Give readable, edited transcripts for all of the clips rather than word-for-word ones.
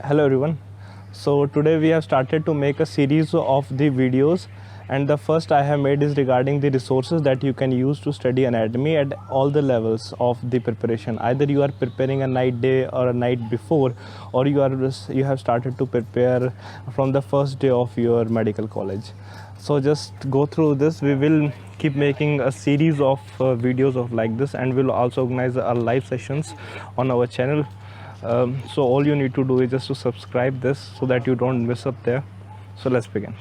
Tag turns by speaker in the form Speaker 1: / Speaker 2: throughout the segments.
Speaker 1: Hello everyone. So today we have started to make a series of the videos, and the first I have made is regarding the resources that you can use to study anatomy at all the levels of the preparation. Either you are preparing a night day or a night before, or you have started to prepare from the first day of your medical college. So just go through this. We will keep making a series of videos of like this, and we'll also organize our live sessions on our channel. So all you need to do is just to subscribe this so that you don't miss up there. So let's begin.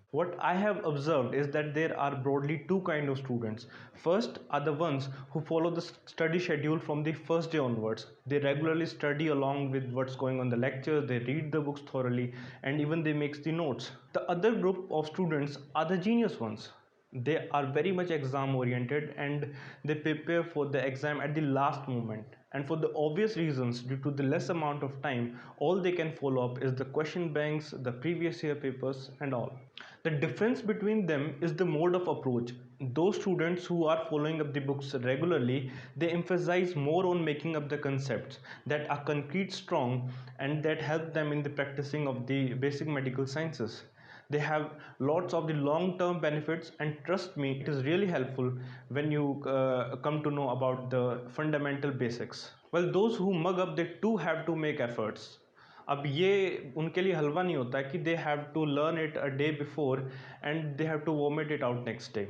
Speaker 1: What I have observed is that there are broadly two kinds of students. First are the ones who follow the study schedule from the first day onwards. They regularly study along with what's going on the lectures, they read the books thoroughly, and even they make the notes. The other group of students are the genius ones. They are very much exam oriented and they prepare for the exam at the last moment, and for the obvious reasons, due to the less amount of time, all they can follow up is the question banks, the previous year papers and all. The difference between them is the mode of approach. Those students who are following up the books regularly, they emphasize more on making up the concepts that are concrete strong and that help them in the practicing of the basic medical sciences. They have lots of the long term benefits, and trust me, it is really helpful when you come to know about the fundamental basics. Well, those who mug up, they too have to make efforts. अब ये उनके लिए हलवा नहीं होता कि they have to learn it a day before and they have to vomit it out next day.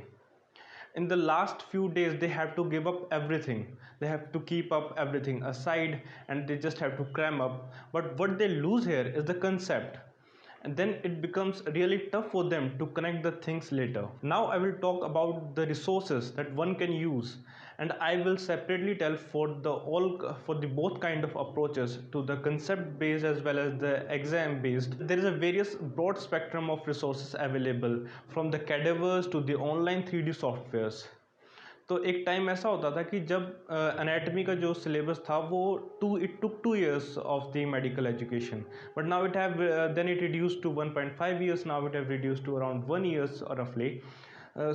Speaker 1: In the last few days they have to give up everything, they have to keep up everything aside, and they just have to cram up. But what they lose here is the concept, and then it becomes really tough for them to connect the things later. Now I will talk about the resources that one can use, and I will separately tell for the both kind of approaches, to the concept based as well as the exam based. There is a various broad spectrum of resources available, from the cadavers to the online 3D softwares. तो एक time ऐसा होता था कि जब anatomy का जो syllabus था वो it took 2 years of the medical education, but now it have then it reduce to 1.5 years, now it have reduced to around 1 years roughly.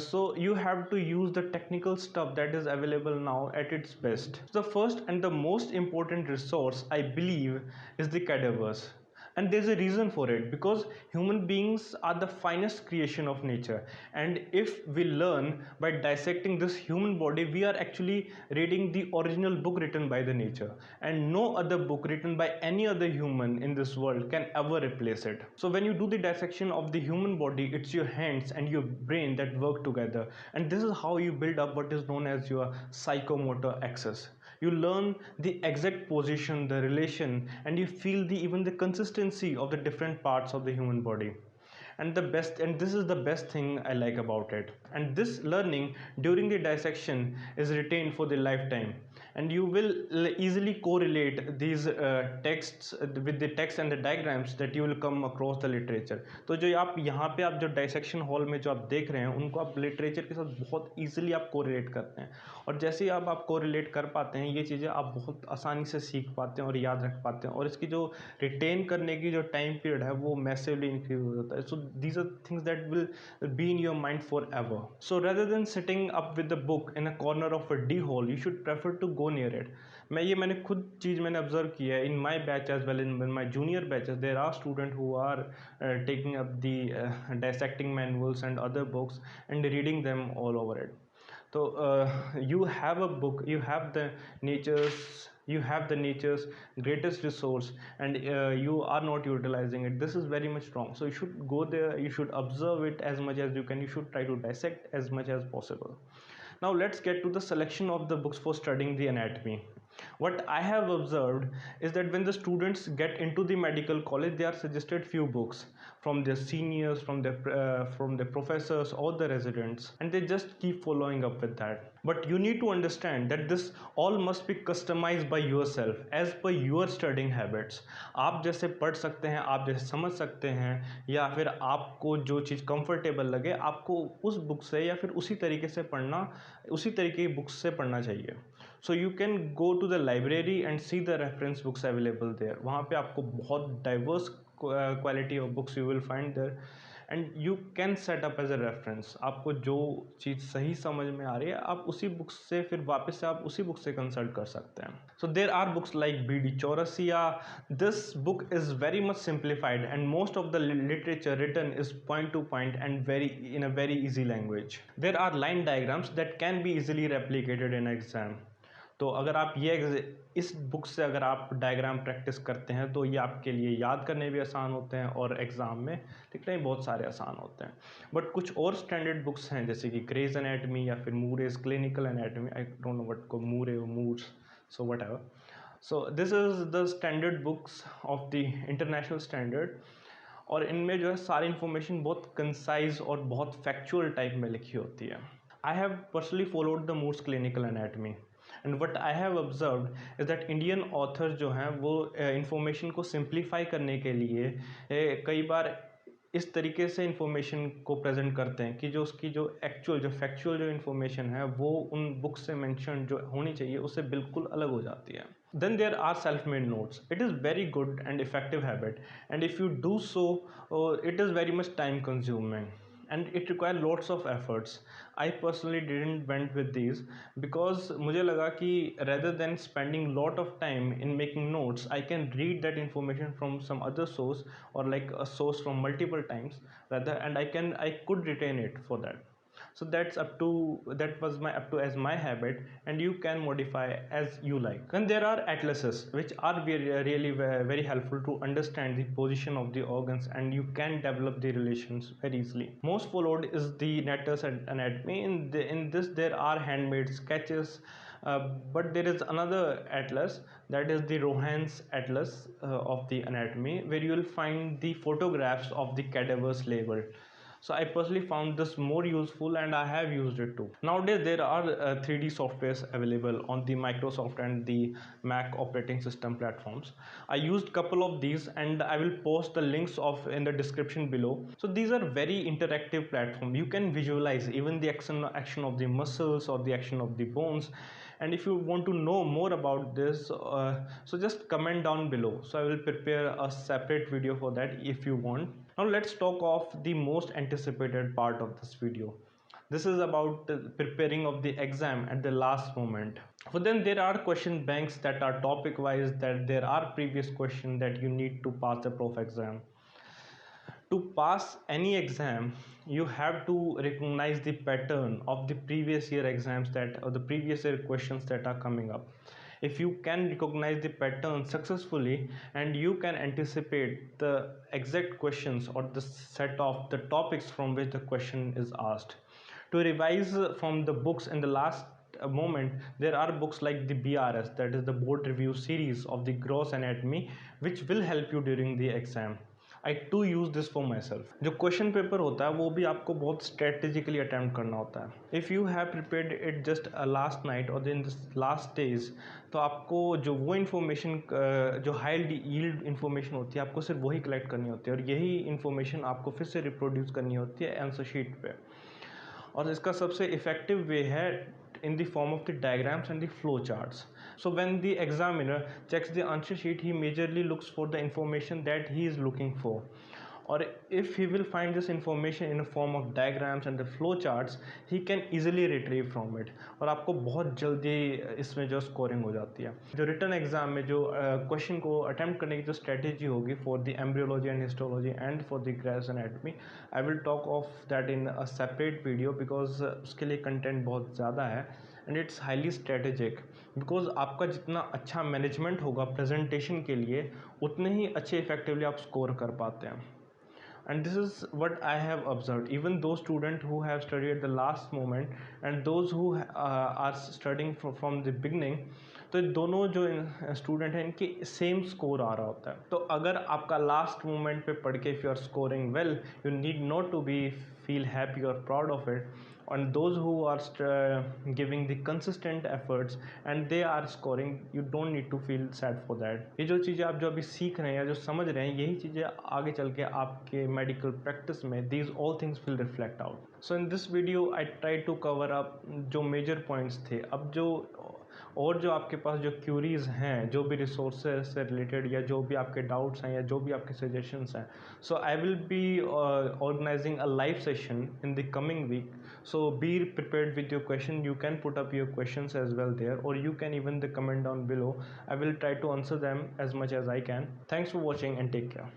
Speaker 1: So you have to use the technical stuff that is available now at its best. The first and the most important resource, I believe, is the cadavers. And there's a reason for it, because human beings are the finest creation of nature, and if we learn by dissecting this human body, we are actually reading the original book written by the nature, and no other book written by any other human in this world can ever replace it. So when you do the dissection of the human body, it's your hands and your brain that work together, and this is how you build up what is known as your psychomotor axis. You learn the exact position, the relation, and you feel even the consistency of the different parts of the human body. And this is the best thing I like about it, and this learning during the dissection is retained for the lifetime, and you will easily correlate these texts with the text and the diagrams that you will come across the literature. तो जो आप यहाँ पे आप जो dissection hall में जो आप देख रहे हैं, उनको आप लिटरेचर के साथ बहुत ईजिली आप कोरिलेट करते हैं, और जैसे ही आप कोरिलेट कर पाते हैं, ये चीज़ें आप बहुत आसानी से सीख पाते हैं और याद रख पाते हैं, और इसकी जो रिटेन करने की जो टाइम पीरियड है वो मैसिवली इंक्रीज हो जाता है. सो these are things that will be in your mind forever. So rather than sitting up with the book in a corner of a d hole, you should prefer to go near it. मैंने खुद चीज़ मैंने observe किया है. In my batch as well in my junior batches, there are student who are taking up the dissecting manuals and other books and reading them all over it. So you have a book, you have the nature's greatest resource, and you are not utilizing it. This is very much wrong. So you should go there, you should observe it as much as you can, you should try to dissect as much as possible. Now let's get to the selection of the books for studying the anatomy. What I have observed is that when the students get into the medical college, they are suggested few books from their seniors, from their professors or the residents, and they just keep following up with that. But you need to understand that this all must be customized by yourself as per your studying habits. आप जैसे पढ़ सकते हैं, आप जैसे समझ सकते हैं, या फिर आपको जो चीज़ कंफर्टेबल लगे, आपको उस बुक से या फिर उसी तरीके की बुक्स से पढ़ना चाहिए. So you can go to the library and see the reference books available there. वहाँ पे आपको बहुत diverse quality of books you will find there, and you can set up as a reference. आपको जो चीज़ सही समझ में आ रही है आप उसी बुक से फिर वापस से आप उसी बुक से कंसल्ट कर सकते हैं। So there are books like BD Chaurasia. This book is very much simplified and most of the literature written is point to point and very in a very easy language. There are line diagrams that can be easily replicated in exam. तो अगर आप इस book से अगर आप diagram practice करते हैं तो ये आपके लिए याद करने भी आसान होते हैं और एग्ज़ाम में लिखने भी बहुत सारे आसान होते हैं। बट कुछ और स्टैंडर्ड बुक्स हैं जैसे कि ग्रेज एनाटमी या फिर Moore's clinical anatomy, I don't know what को मूरे और Moors, so whatever. So this is the standard books of the international standard, और इनमें जो है सारी इन्फॉर्मेशन बहुत कंसाइज और बहुत फैक्चुअल टाइप में लिखी होती है। I have personally followed the Moore's clinical anatomy and what I have observed is that Indian authors जो हैं वो इंफॉर्मेशन को सिंप्लीफाई करने के लिए कई बार इस तरीके से इन्फॉर्मेशन को प्रेजेंट करते हैं कि जो उसकी जो एक्चुअल जो फैक्चुअल जो इन्फॉर्मेशन है वो उन बुक से मेंशन जो होनी चाहिए उससे बिल्कुल अलग हो जाती है। Then there are self-made notes. It is very good and effective habit, and if you do so, it is very much time consuming and it requires lots of efforts. I personally didn't went with these because मुझे लगा कि rather than spending lot of time in making notes, I can read that information from some other source or like a source from multiple times rather, and I could retain it for that. So that was my up to as my habit, and you can modify as you like. And there are atlases which are really very helpful to understand the position of the organs, and you can develop the relations very easily. Most followed is the Netter's anatomy. In this there are handmade sketches, but there is another atlas, that is the Rohan's atlas of the anatomy, where you will find the photographs of the cadavers labeled. So I personally found this more useful and I have used it too. Nowadays there are 3D softwares available on the Microsoft and the Mac operating system platforms. I used couple of these and I will post the links of in the description below. So these are very interactive platform. You can visualize even the action of the muscles or the action of the bones. And if you want to know more about this, so just comment down below, so I will prepare a separate video for that if you want. Now let's talk of the most anticipated part of this video. This is about preparing of the exam at the last moment. So then there are question banks that are topic wise, that there are previous questions that you need to pass the prof exam. To pass any exam, you have to recognize the pattern of the previous year exams or the previous year questions that are coming up. If you can recognize the pattern successfully and you can anticipate the exact questions or the set of the topics from which the question is asked. To revise from the books in the last moment, there are books like the BRS, that is the board review series of the gross anatomy, which will help you during the exam. I too use this for myself. जो question paper होता है वो भी आपको बहुत strategically attempt करना होता है. If you have prepared it just last night और इन लास्ट डेज, तो आपको जो वो इन्फॉर्मेशन जो हाई यील्ड इन्फॉर्मेशन होती है आपको सिर्फ वही कलेक्ट करनी होती है और यही इन्फॉर्मेशन आपको फिर से रिप्रोड्यूस करनी होती है आंसर शीट पे. और इसका सबसे इफेक्टिव वे है in the form of the diagrams and the flow charts. So when the examiner checks the answer sheet, he majorly looks for the information that he is looking for. Or if he will find this information in a form of diagrams and the flow charts, he can easily retrieve from it. और आपको बहुत जल्दी इसमें जो scoring हो जाती है. जो रिटन एग्जाम में जो क्वेश्चन को अटेम्प्ट करने की जो स्ट्रेटेजी होगी for the embryology and histology and for the grace anatomy, I will talk of that in a separate video because उसके लिए कंटेंट बहुत ज़्यादा है and it's highly strategic. Because आपका जितना अच्छा मैनेजमेंट होगा प्रेजेंटेशन के लिए उतने ही अच्छे इफेक्टिवली आप स्कोर कर पाते हैं. And this is what I have observed. Even those students who have studied at the last moment and those who are studying from the beginning, तो दोनों जो स्टूडेंट हैं इनके सेम स्कोर आ रहा होता है. तो अगर आपका लास्ट मोमेंट पे पढ़ के if you are scoring well, you need not to be feel happy or proud of it. And those who are giving the consistent efforts and they are scoring, you don't need to feel sad for that. ये जो चीज़ें आप जो अभी सीख रहे हैं या जो समझ रहे हैं, यही चीज़ें आगे चल के आपके मेडिकल प्रैक्टिस में these all things will reflect out. So in this video I try to cover up जो मेजर पॉइंट्स थे. अब जो और जो आपके पास जो क्यूरीज हैं, जो भी रिसोर्सेज से रिलेटेड या जो भी आपके डाउट्स हैं या जो भी आपके सजेशंस हैं, so I will be organizing a live session in the coming week. So be prepared with your question. You can put up your questions as well there, or you can even the comment down below. I will try to answer them as much as I can. Thanks for watching and take care.